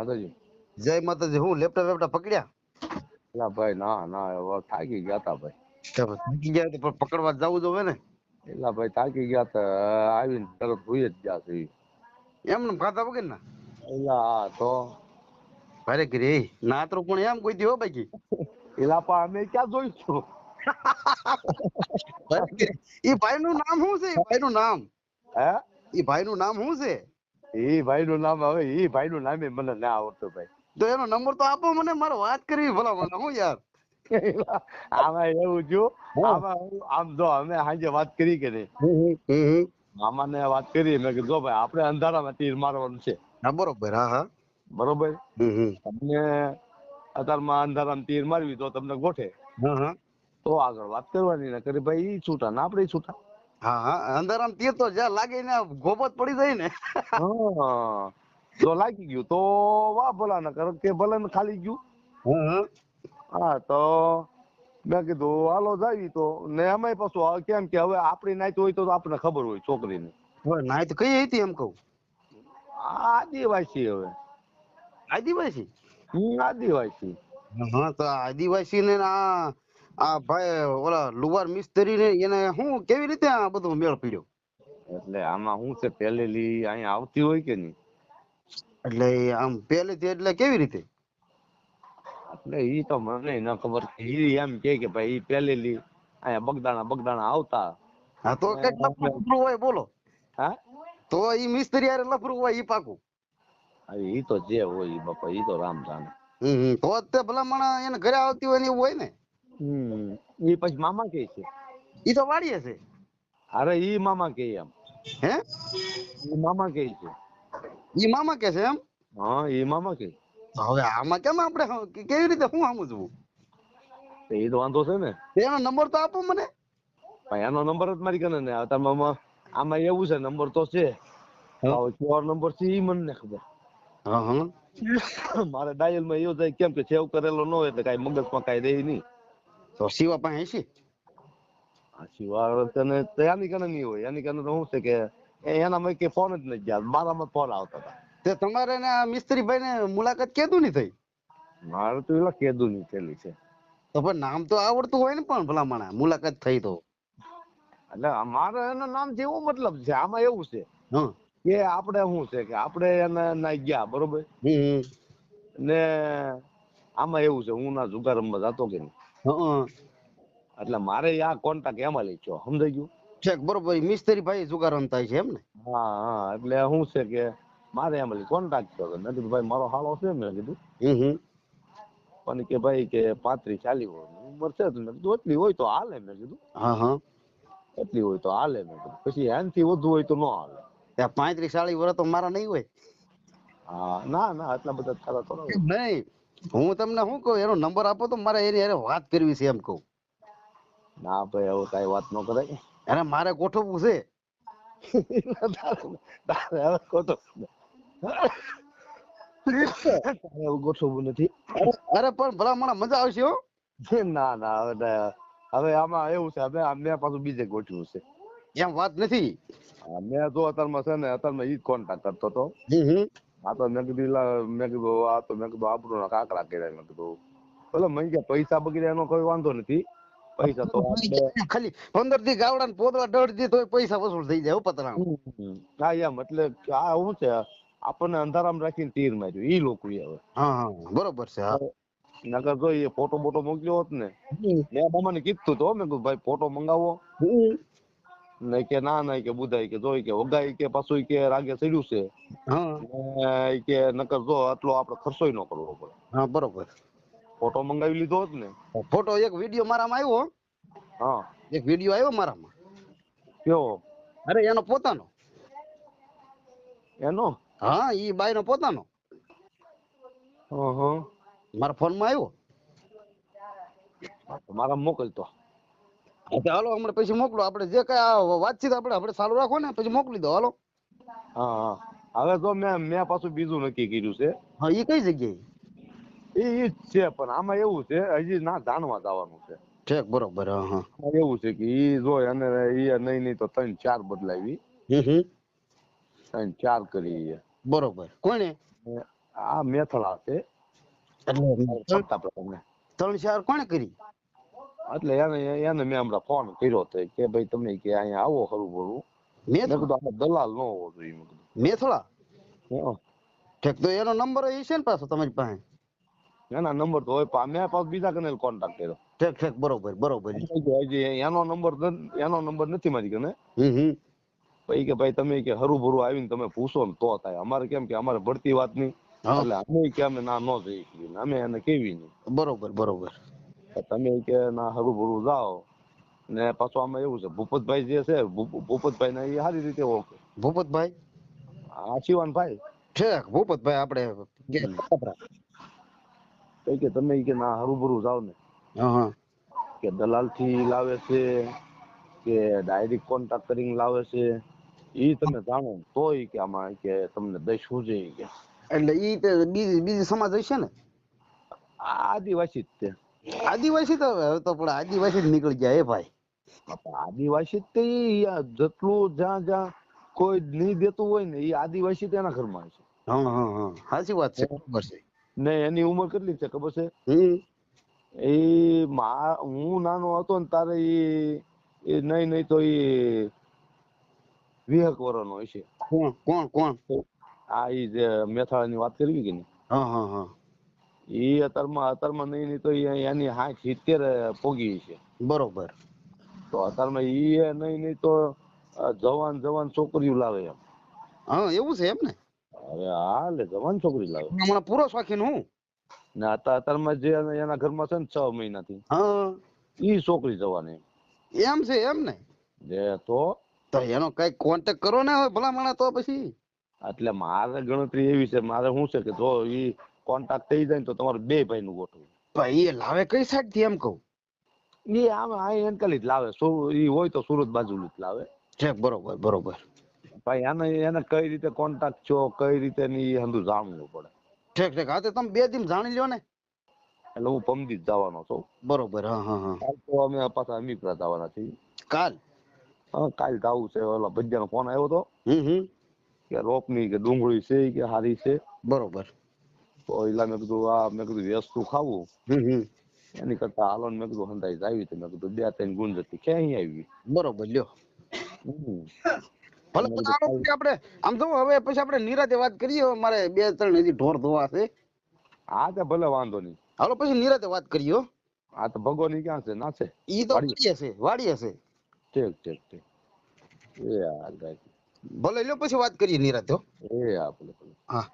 માતાજી. જય માતાજી. હું લેપટોપ વેપટોપ પકડ્યા? એલા ભાઈ ના ના હવે થાકી ગયા તા ભાઈ. થાકી ગયા તો પકડવા જવું જોવે ને. એલા ભાઈ થાકી ગયા તા આવીને તરત ભૂઈ જ ગયા છે. એમને ખાતા વગર ના એલા હા તો ભારે ગીરે ના તો પણ એમ કોઈ દીવો બાકી એલા પણ અમે ક્યાં જોઈશું. એ ભાઈ નું નામ શું છે? ભાઈ નું નામ હે એ ભાઈ નું નામ શું છે? એ ભાઈ નું નામ હવે એ ભાઈ નું નામે મને ના આવડતું ભાઈ. તો એનો નંબર તો આપો મને, મારે વાત કરવી ભલા મને. હું યાર આમાં એવું છું, આમાં આમ જો અમે સાંજે વાત કરી કે નહીં, મામા ને વાત કરી, મેં કીધું જો ભાઈ આપણે અંધારામાં તીર મારવાનું છે. હા બરોબર. હા હા બરોબર. તમને અત્યારમાં અંધારામાં તીર મારવી તો તમને ગોઠે હા હા તો આગળ વાત કરવાની, ને કરી ભાઈ ઈ છૂટા ને આપણે છૂટા. હા હા અંધારામાં તીર તો જ્યાં લાગે ને ગોબત પડી જાય ને. જો લાગી ગયું તો વાહ ભલા ને કર કે ભલે ને ખાલી ગયું. હા તો મેં કીધું હાલો જાવી તો ને અમે પાછું કેમ કે હવે આપણી નાત હોય તો આપણને ખબર હોય છોકરીને. નાય તો કઈ હતી એમ કહું? આદિવાસી. હવે આદિવાસી? આદિવાસી. હા તો આદિવાસી ને આ ભાઈ ઓલા લુવાર મિસ્ત્રી ને એને શું કેવી રીતે આ બધું મેળ પડ્યો? એટલે આમાં શું છે, પેલેલી અહીંયા આવતી હોય કે નહીં, એટલે આમ પેલેથી એટલે કેવી રીતે? એટલે ઈ તો મને ન ખબર. ઈ એમ કે ભાઈ ઈ પેલેલી અહીંયા બગદાણા આવતા. હા તો કઈક લફરું હોય બોલો. હા તો ઈ મિસ્ત્રી યાર લફરું હોય ઈ પાકું. ઈ તો જે હોય બાપા, ઈ તો રામ જાણે. તો તે ભલા માણસ એને ઘરે આવતી હોય ને એવું હોય ને. ઈ પછી મામા કે છે. ઈ તો વાડીએ છે. અરે ઈ મામા કે એમ. હે ઈ મામા કે છે. ઈ મામા કે છે એમ? હા ઈ મામા કે. હવે આમાં કેમ આપણે કેવી રીતે શું સમજવું? એ તો વાંધો છે ને. એનો નંબર તો આપો મને. ભાઈ એનો નંબર જ મારી કને ને. આમાં એવું છે, નંબર તો છે, ચોર નંબર છે ઈ મને ને ખબર. મારે ડાયલ માં એવું થાય, કેમ કે સેવ કરેલો ન હોય એટલે કઈ મગજમાં કઈ દે નહીં. તો શિવા પાસે છે? શિવા કને એની કને નહીં હોય. એની કને તો શું છે કે એનામાં કે ફોન જ નથી ગયા. મારામાં ફોન આવતા હતા. તે તમારે ને આ મિસ્ત્રી ભાઈ ને મુલાકાત કેદું ની થઈ? મારે તો એલા કેદું ની થયેલી છે. તો પણ નામ તો આવડતું હોય ને પણ ભલામણ મુલાકાત થઈ તો. એટલે મારે એનું નામ છે એવો મતલબ છે. આમાં એવું છે કે આપણે શું છે કે આપણે એને ના ગયા બરોબર ને. આમાં એવું છે, હું ના જુગાર રમવા જતો કે નહીં, એટલે મારે આ કોન્ટ્રાક્ટ એમાં લઈ ગયો. સમજાઈ ગયું? ચેક બરોબર. મિસ્ત્રી ભાઈ જુગાર રમતા છે એમ ને? હા એટલે શું છે કે મારે એમાં લઈ કોન્ટ્રાક્ટ કર્યો. મેં કીધું ભાઈ મારો હાલો છે. મેં કીધું પણ કે ભાઈ કે 35-40 ઉંમર છે. મેં કીધું એટલી હોય તો હાલે. મેં કીધું એટલી હોય તો હાલે. મેં કીધું પછી એનાથી વધુ હોય તો ન હાલે. 35-40 વર્ષ તો મારા નહીં હોય. ના ના એટલા બધા સારા થોડા હોય. નહીં, હું તમને શું કહું, એનો નંબર આપો તો મારે એની હારે વાત કરવી છે એમ કહું. ના ભાઈ હવે કઈ વાત ન કરાય. એને મારે ગોઠવવું છે. ગોઠવવું નથી. અરે પણ ભલા મને મજા આવશે હો. ના ના હવે આમાં એવું છે, મેં પાછું બીજે ગોઠવ્યું છે. એમ વાત નથી. મેં જો અત્યારમાં છે ને, અત્યારમાં ઈ જ કોન્ટેક્ટ કરતો હતો. આ તો મેં કીધું આબરૂ ના કાકડા કર્યા. મેં કીધું બોલો મને પૈસા બગડ્યા એનો કોઈ વાંધો નથી. પૈસા તો ખાલી 15 દી ગાવડા ને પોદવા દોડ દી તો પૈસા વસૂલ થઈ જાય. પતરા હા એમ એટલે આ શું છે, આપણને અંધારામાં રાખીને તીર માર્યું ઈ લોકો. હવે બરોબર છે. નકર જો એ ફોટો બોટો મોકલ્યો હોત ને, મેં મામાને કીધું તો મેં કીધું ભાઈ ફોટો મંગાવો. નહીં કે ના કે બુધાય કે જોઈ કે વગાઈ કે પાછું કે રાગે ચડ્યું છે કે નકર જો આટલો આપડે ખર્ચોય ન કરવો પડે. હા બરોબર. ફોટો મંગાવી લીધો હોત ને. ફોટો એક વિડીયો મારામાં આવ્યો. એક વિડીયો આવ્યો મારામાં. કેવો? અરે એનો પોતાનો. એનો? હા ઈ બાઈ નો પોતાનો. મારા ફોન માં આવ્યો. મારા મોકલતો. હાલો હમણાં પછી મોકલો. આપડે જે કઈ વાતચીત આપણે ચાલુ રાખો ને પછી મોકલી દો. હાલો. હવે તો મેં પાછું બીજું નક્કી કર્યું છે. એ કઈ જગ્યાએ? ઈ જ છે, પણ આમાં એવું છે હજી ના જાણવા જવાનું છે. ઠીક બરોબર. એવું છે કે ઈ જો અને ઈ નહીં તો 3-4 બદલાવી. 3-4 કરી. બરોબર. કોને? આ મેથળા છે એટલે પ્રતાપ ને. 3-4 કોણે કરી? એટલે એને મેં હમણાં ફોન કર્યો હતો કે ભાઈ તમે કે અહીંયા આવો ખરું ભરું. મેં કીધું આપણે દલાલ ન હોવો જોઈએ મેં કીધું. મેથળા હં. ઠેક તો એનો નંબર હશે ને પાછો તમારી પાસે? એના નંબર તો હોય પણ મેં પાછું બીજા કને કોન્ટેક્ટ કર્યો. ઠેક બરોબર બરોબર. હજી એનો નંબર નથી મારી કને. હમ. પછી કે ભાઈ તમે કે હરું ભરું આવીને તમે પૂછો ને તો થાય. અમારે કેમ કે અમારે ભરતી વાત નહીં એટલે અમે કે અમે ના ન જઈ શકીએ અમે એને કેવી નહીં. બરોબર. તમે કે ના હરું ભરું જાઓ ને પાછું આમાં એવું છે ભૂપતભાઈ જે છે ભૂપતભાઈ ને એ સારી રીતે ઓળખે. ભૂપતભાઈ? હા શિવાનભાઈ. ઠેક ભૂપતભાઈ આપણે કે તમે કે ના હરું ભરું જાવ ને કે દલાલ થી લાવે છે કે ડાયરેક્ટ કોન્ટેક્ટ કરીને લાવે છે એ તમે જાણો તો કે આમાં કે તમને દઈ શું છે કે. એટલે ઈ તે બીજી સમાજ હશે ને? આદિવાસી જ તે. આદિવાસી તો હવે તો પણ આદિવાસી જ નીકળી ગયા હે ભાઈ. આદિવાસી જ તે જેટલું જ્યાં કોઈ નહીં દેતું હોય ને એ આદિવાસી તેના ઘરમાં છે. સાચી વાત છે. ખબર છે ને એની ઉંમર કેટલી છે ખબર છે? એ હું નાનો હતો ને તારે એ નહીં તો એ 20 વર્ષનો હશે. કોણ? આ ઈ જે મેથાળાની વાત કરવી કે નહીં. એ અત્યારમાં નહીં તો એની 60-70 પોગી છે. બરોબર. તો અત્યારમાં ઈ નહીં તો જવાન છોકરીઓ લાવે એમ. એવું છે એમ ને? અરે હા લે જવાન છોકરી લાવે. હમણાં પૂરો શોખીન હું ને અત્યારમાં જે એના ઘરમાં છે ને 6 મહિનાથી ઈ છોકરી જવાની એમ છે એમ ને? જે તો એનો કઈ કોન્ટેક્ટ કરો ને હવે ભલામણ તો પછી. એટલે મારે ગણતરી એવી છે મારે શું છે કે જો ઈ કોન્ટેક્ટ થઈ જાય ને તો તમારે 2 ભાઈ નું ગોઠવું. ભાઈ એ લાવે કઈ સાઈડ થી એમ કહું? એ આમ એનકાલી જ લાવે ઈ હોય તો સુરત બાજુ જ લાવે. ઠેક બરોબર. ભાઈ એને કઈ રીતે કોન્ટેક્ટ છો કઈ રીતે ની હંધુ જાણવું પડે. ઠેક હા તો તમે 2 દિન જાણી લ્યો ને. એટલે હું પમદી જ જવાનો છું. બરોબર. કાલ તો અમે પાછા અમીપરા જવાના છીએ. કાલ જવું છે. ઓલા ભજીયાનો ફોન આવ્યો તો કે રોપની કે ડુંગળી છે કે હારી છે. બરોબર. તો એલા મેં કીધું વેસતું ખાવું એની કરતા હાલો મેં કીધું હંધાઈ આવી તો મેં કીધું 2-3 ગુંજ હતી ક્યાંય આવી. બરોબર લ્યો. ભલે આપણે આમ તો હવે પછી આપણે નિરાતે વાત કરીએ. મારે 2-3 હજી ઢોર ધોવા છે. હા તો ભલે વાંધો નહીં. હાલો પછી નિરાતે વાત કરીએ. હા તો ભગોની ક્યાં છે ના છે? ઈ તો વાડીએ છે. ઠીક. એ હાલ ભલે લ્યો પછી વાત કરીએ નિરાતે. એ હા ભલે. હા.